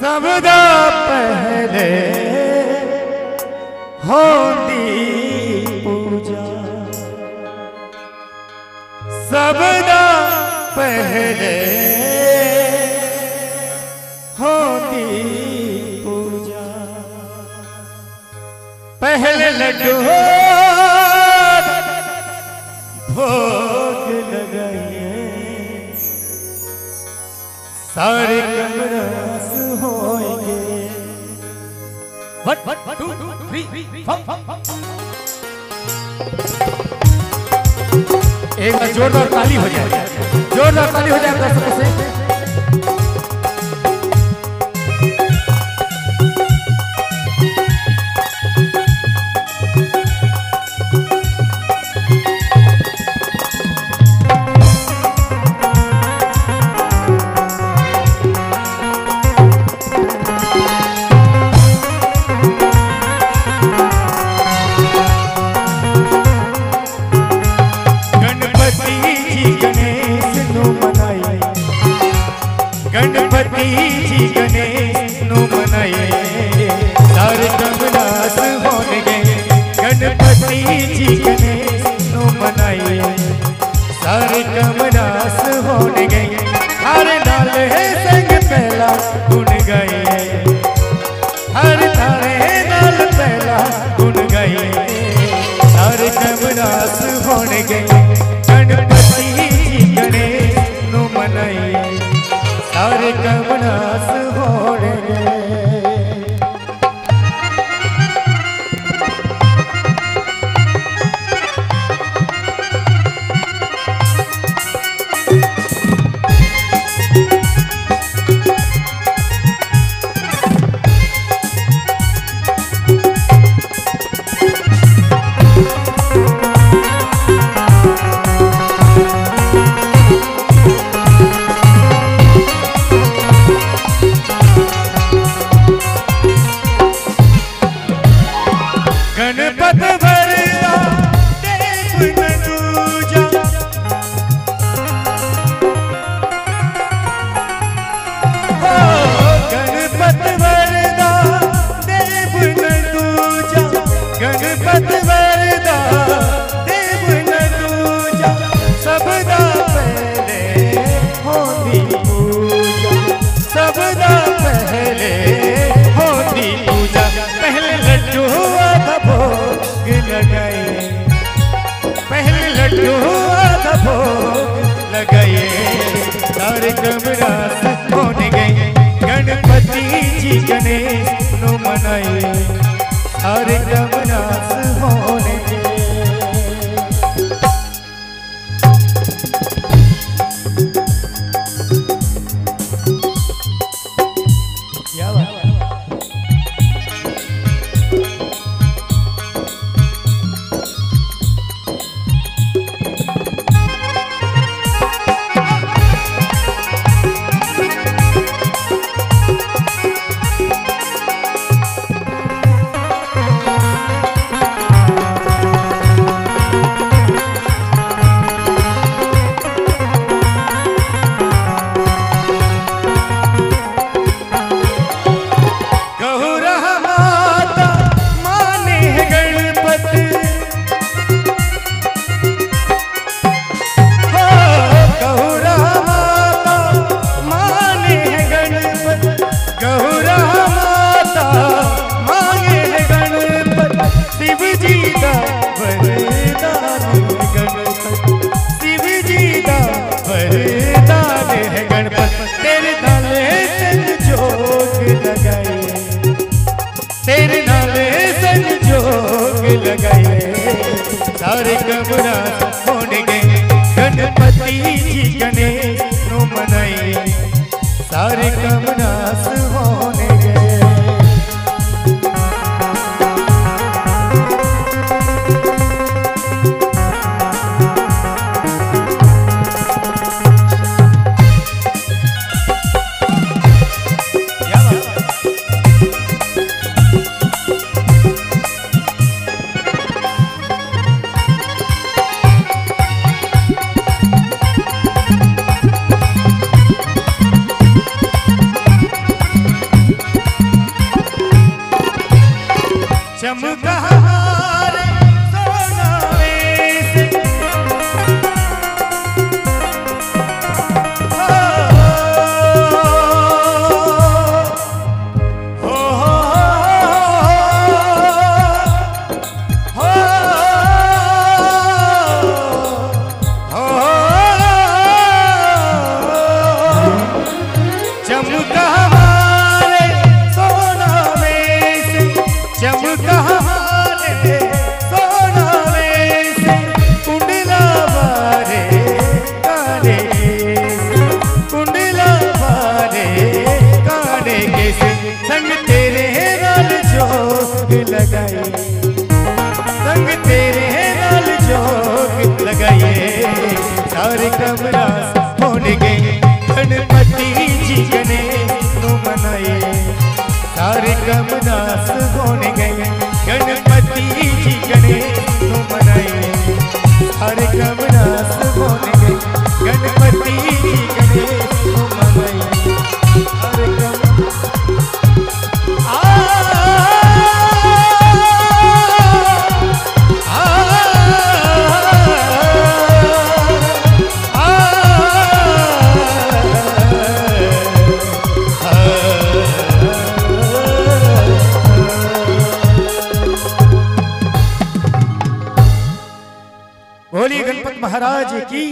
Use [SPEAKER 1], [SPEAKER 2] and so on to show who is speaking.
[SPEAKER 1] सबदा पहले होती पूजा, सबदा पहले होती पूजा। पहले लड्डू भोग लगाइए, सारे कमरास होंगे। One, two, three, एक बार जोरदार ताली हो जाए, जोरदार ताली हो जाए दर्शकों से। गणपति जी गणेश नु मनाए, सारे कमरास होने। गणपति जी गणेश नु मनाए, सारे कमरास होने। हर नाल संग पहला गुन गाए, हर तारे नाल पहला गुन गाए, सारे कमरास होने। गणपति जी गणेश नु मनाए, सारे कमरास होने। गणपत वरदा देव न दूजा, गणपत वरदा देव न दूजा, गणपत वरदा देव न दूजा। सबदा पहले होती पूजा, सबदा पहले होती पूजा। पहले लड्डू भोग लगाए, पहले लड्डू आधा भोग लगाए, सारे कमरास होने गए। गणपति जी गणेश नु मनाए, सारे कमरास होने गए। तेरे नाले संजोग लगाए, सारे कमरास होने गए। गणपति जी गणेश नु मनाए, सारे कमरास होने गए। हमारे सोनावे से चमका हमारे सोनावे से चमका हमारे सोनावे से कुंडला बारे काने से कुंडला बारे काने के से संग तेरे नाल जोग लगाए संग तेरे नाल जोग लगाए सारे कमरा होने गए गणपति जी गने नु मनाए सारे कमदास होने गए गणपति जी गने नु मनाए सारे कमदास होने गए गणपति जी गने नु मनाए सारे बोलिए गणपत महाराज की।